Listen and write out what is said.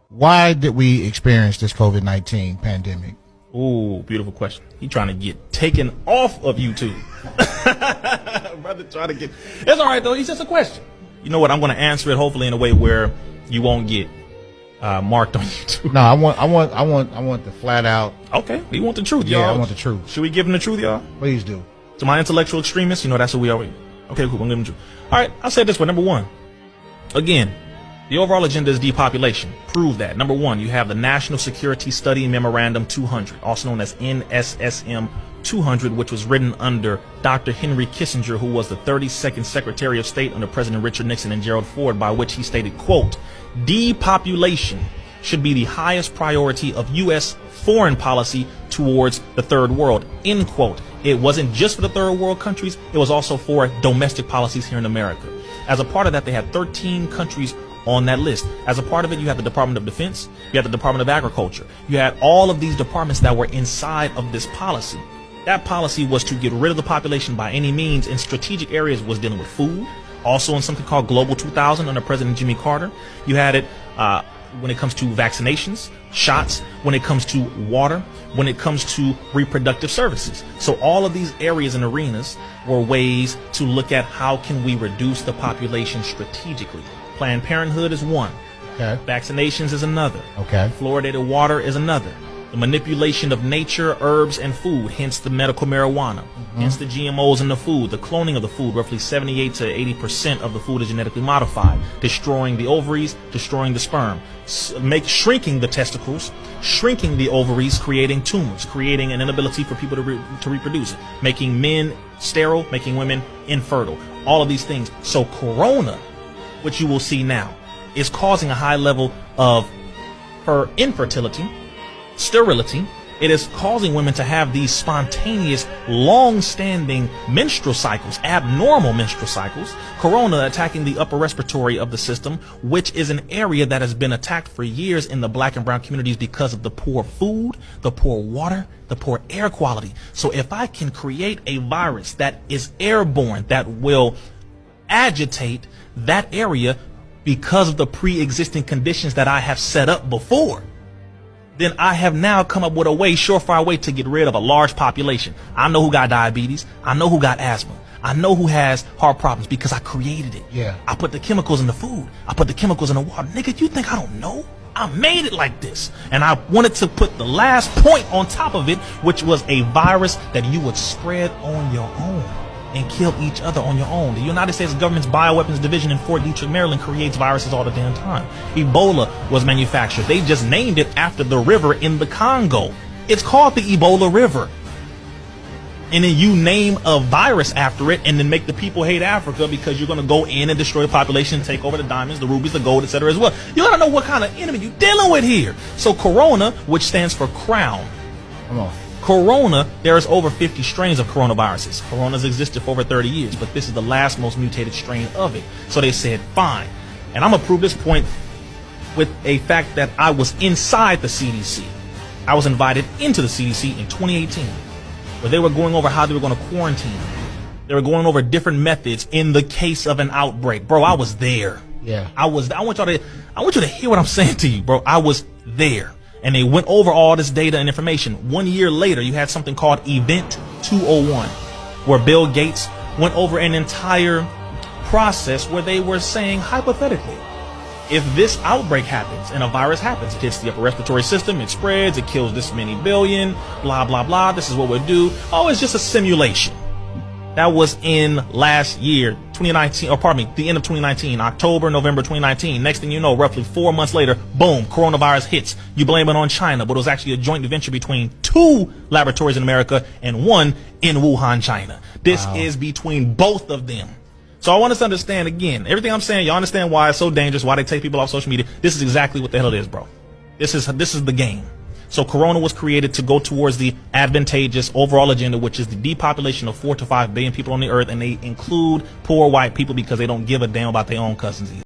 Why did we experience this COVID-19 pandemic? Ooh, beautiful question. He trying to get taken off of YouTube. Brother trying to get, it's all right though. It's just a question. You know what? I'm going to answer it hopefully in a way where you won't get marked on YouTube. No, I want the flat out. Okay. We want the truth, y'all. Yeah, I want the truth. Should we give him the truth, y'all? Please do. To my intellectual extremists, you know, that's what we are. Okay, cool. I'm giving them the truth. All right. I'll say this one. Number one, again, the overall agenda is depopulation. Prove that. Number one, you have the National Security Study Memorandum 200, also known as NSSM 200, which was written under Dr. Henry Kissinger, who was the 32nd Secretary of State under President Richard Nixon and Gerald Ford, by which he stated, quote, depopulation should be the highest priority of U.S. foreign policy towards the third world, end quote. It wasn't just for the third world countries. It was also for domestic policies here in America. As a part of that, they had 13 countries on that list. As a part of it, you had the Department of Defense, you had the Department of Agriculture. You had all of these departments that were inside of this policy. That policy was to get rid of the population by any means in strategic areas, was dealing with food, also in something called Global 2000 under President Jimmy Carter. You had it when it comes to vaccinations, shots, when it comes to water, when it comes to reproductive services. So all of these areas and arenas were ways to look at how can we reduce the population strategically. Planned Parenthood is one. Okay. Vaccinations is another. Okay. Fluoridated water is another. The manipulation of nature, herbs, and food, hence the medical marijuana, hence the GMOs in the food, the cloning of the food. Roughly 78 to 80% of the food is genetically modified, destroying the ovaries, destroying the sperm, shrinking the testicles, shrinking the ovaries, creating tumors, creating an inability for people to reproduce, making men sterile, making women infertile. All of these things. So Corona, which you will see now, is causing a high level of her infertility, sterility. It is causing women to have these spontaneous, long-standing menstrual cycles, abnormal menstrual cycles. Corona attacking the upper respiratory of the system, which is an area that has been attacked for years in the black and brown communities because of the poor food, the poor water, the poor air quality. So if I can create a virus that is airborne, that will agitate that area because of the pre-existing conditions that I have set up before, then I have now come up with a way, surefire way, to get rid of a large population. I know who got diabetes. I know who got asthma. I know who has heart problems because I created it. Yeah. I put the chemicals in the food. I put the chemicals in the water. Nigga, you think I don't know? I made it like this. And I wanted to put the last point on top of it, which was a virus that you would spread on your own and kill each other on your own. The United States government's bioweapons division in Fort Detrick, Maryland creates viruses all the damn time. Ebola was manufactured. They just named it after the river in the Congo. It's called the Ebola River. And then you name a virus after it and then make the people hate Africa because you're going to go in and destroy the population and take over the diamonds, the rubies, the gold, etc. as well. You got to know what kind of enemy you're dealing with here. So Corona, which stands for crown. Come on. Corona, there's over 50 strains of coronaviruses. Corona's existed for over 30 years, but this is the last most mutated strain of it. So they said, fine. And I'm going to prove this point with a fact that I was inside the CDC. I was invited into the CDC in 2018, where they were going over how they were going to quarantine. They were going over different methods in the case of an outbreak. Bro, I was there. Yeah. I want you to hear what I'm saying to you, bro. I was there. And they went over all this data and information. 1 year later, you had something called Event 201, where Bill Gates went over an entire process where they were saying, hypothetically, if this outbreak happens and a virus happens, it hits the upper respiratory system, it spreads, it kills this many billion, blah, blah, blah. This is what we'll do. Oh, it's just a simulation. That was in last year, 2019, or pardon me, the end of 2019, October, November 2019. Next thing you know, roughly 4 months later, boom, coronavirus hits. You blame it on China, but it was actually a joint venture between 2 laboratories in America and 1 in Wuhan, China. This is between both of them. So I want us to understand, again, everything I'm saying, y'all understand why it's so dangerous, why they take people off social media. This is exactly what the hell it is, bro. This is the game. So Corona was created to go towards the advantageous overall agenda, which is the depopulation of 4 to 5 billion people on the earth, and they include poor white people because they don't give a damn about their own cousins either.